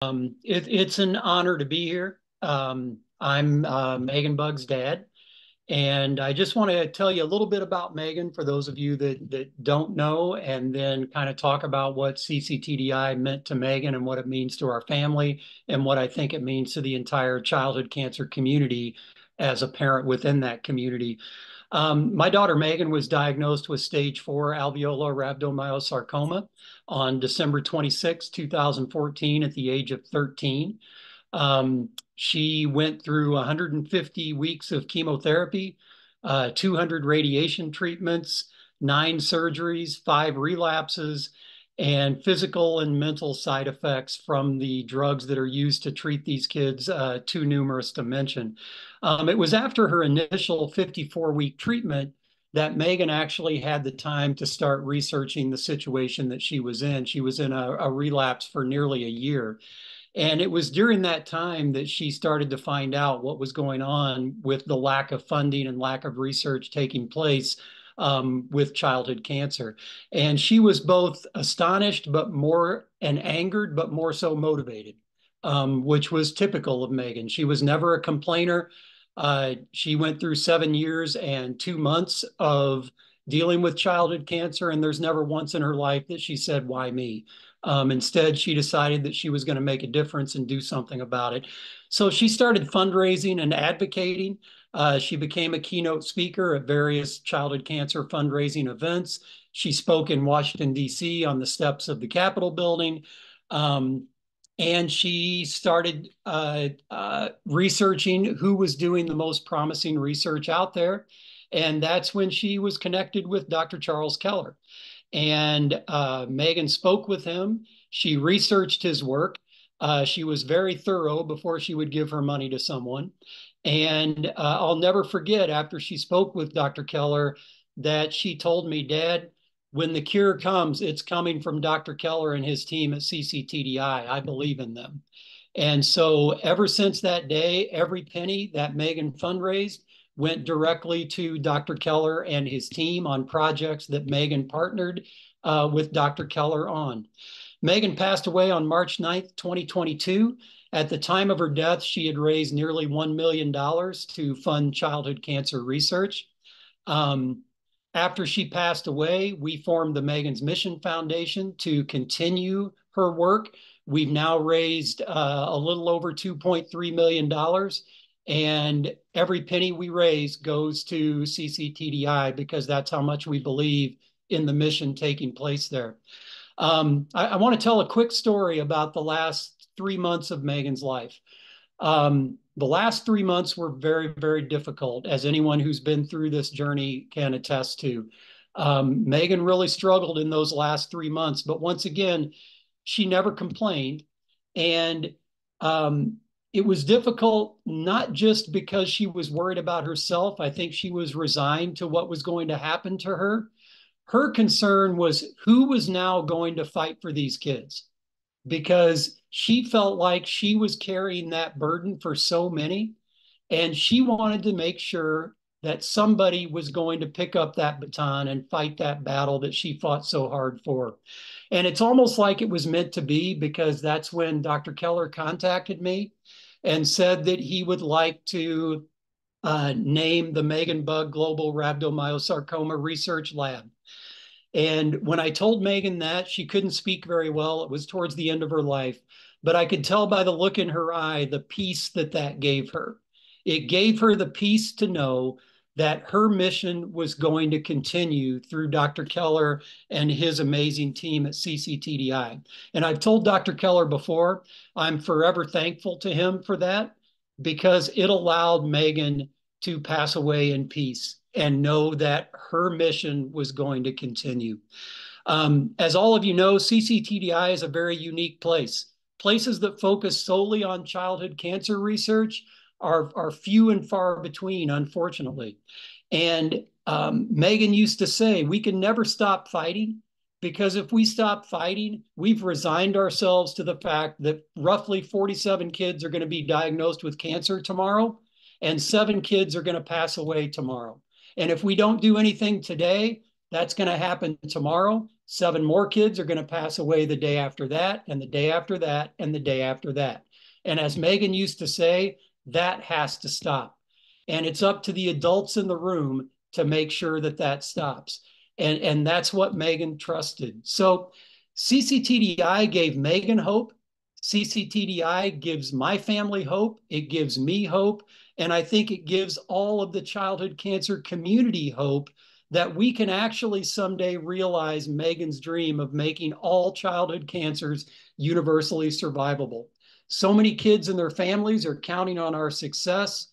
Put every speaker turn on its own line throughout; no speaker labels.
It's an honor to be here. I'm Megan Bugg's dad, and I just want to tell you a little bit about Megan for those of you that don't know, and then kind of talk about what CCTDI meant to Megan and what it means to our family, and what I think it means to the entire childhood cancer community as a parent within that community. My daughter Megan was diagnosed with stage 4 alveolar rhabdomyosarcoma on December 26, 2014, at the age of 13. She went through 150 weeks of chemotherapy, 200 radiation treatments, 9 surgeries, 5 relapses, and physical and mental side effects from the drugs that are used to treat these kids, too numerous to mention. It was after her initial 54-week treatment that Megan actually had the time to start researching the situation that she was in. She was in a relapse for nearly a year. And it was during that time that she started to find out what was going on with the lack of funding and lack of research taking place with childhood cancer. And she was both astonished, and angered, but more so motivated, which was typical of Megan. She was never a complainer. She went through 7 years and 2 months of dealing with childhood cancer, and there's never once in her life that she said, "Why me?" Instead, she decided that she was going to make a difference and do something about it. So she started fundraising and advocating. She became a keynote speaker at various childhood cancer fundraising events. She spoke in Washington, D.C. on the steps of the Capitol building. And she started researching who was doing the most promising research out there. And that's when she was connected with Dr. Charles Keller. And Megan spoke with him. She researched his work. She was very thorough before she would give her money to someone. And I'll never forget, after she spoke with Dr. Keller, that she told me, "Dad, when the cure comes, it's coming from Dr. Keller and his team at CCTDI. I believe in them." And so ever since that day, every penny that Megan fundraised went directly to Dr. Keller and his team on projects that Megan partnered with Dr. Keller on. Megan passed away on March 9th, 2022. At the time of her death, she had raised nearly $1 million to fund childhood cancer research. Um, After she passed away, we formed the Megan's Mission Foundation to continue her work. We've now raised a little over $2.3 million, and every penny we raise goes to CCTDI because that's how much we believe in the mission taking place there. I want to tell a quick story about the last 3 months of Megan's life. The last 3 months were very, very difficult, as anyone who's been through this journey can attest to. Megan really struggled in those last 3 months, but once again, she never complained. And it was difficult, not just because she was worried about herself. I think she was resigned to what was going to happen to her. Her concern was who was now going to fight for these kids, because she felt like she was carrying that burden for so many. And she wanted to make sure that somebody was going to pick up that baton and fight that battle that she fought so hard for. And it's almost like it was meant to be, because that's when Dr. Keller contacted me and said that he would like to name the Megan Bugg Global Rhabdomyosarcoma Research Lab. And when I told Megan that, she couldn't speak very well. It was towards the end of her life, but I could tell by the look in her eye, the peace that that gave her. It gave her the peace to know that her mission was going to continue through Dr. Keller and his amazing team at CCTDI. And I've told Dr. Keller before, I'm forever thankful to him for that, because it allowed Megan to pass away in peace and know that her mission was going to continue. As all of you know, CCTDI is a very unique place. Places that focus solely on childhood cancer research are few and far between, unfortunately. And Megan used to say, we can never stop fighting, because if we stop fighting, we've resigned ourselves to the fact that roughly 47 kids are going to be diagnosed with cancer tomorrow, and 7 kids are going to pass away tomorrow. And if we don't do anything today, That's going to happen tomorrow. 7 more kids are going to pass away the day after that, and the day after that, and the day after that. And as Megan used to say, that has to stop. And it's up to the adults in the room to make sure that that stops. And that's what Megan trusted. So CCTDI gave Megan hope. CCTDI gives my family hope. It gives me hope. And I think it gives all of the childhood cancer community hope that we can actually someday realize Megan's dream of making all childhood cancers universally survivable. So many kids and their families are counting on our success.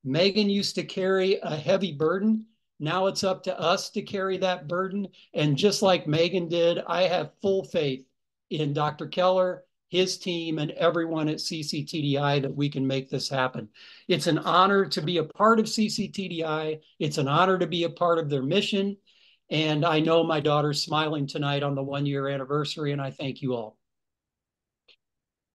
Megan used to carry a heavy burden. Now it's up to us to carry that burden. And just like Megan did, I have full faith in Dr. Keller, his team, and everyone at CCTDI that we can make this happen. It's an honor to be a part of CCTDI. It's an honor to be a part of their mission. And I know my daughter's smiling tonight on the 1-year anniversary, and I thank you all.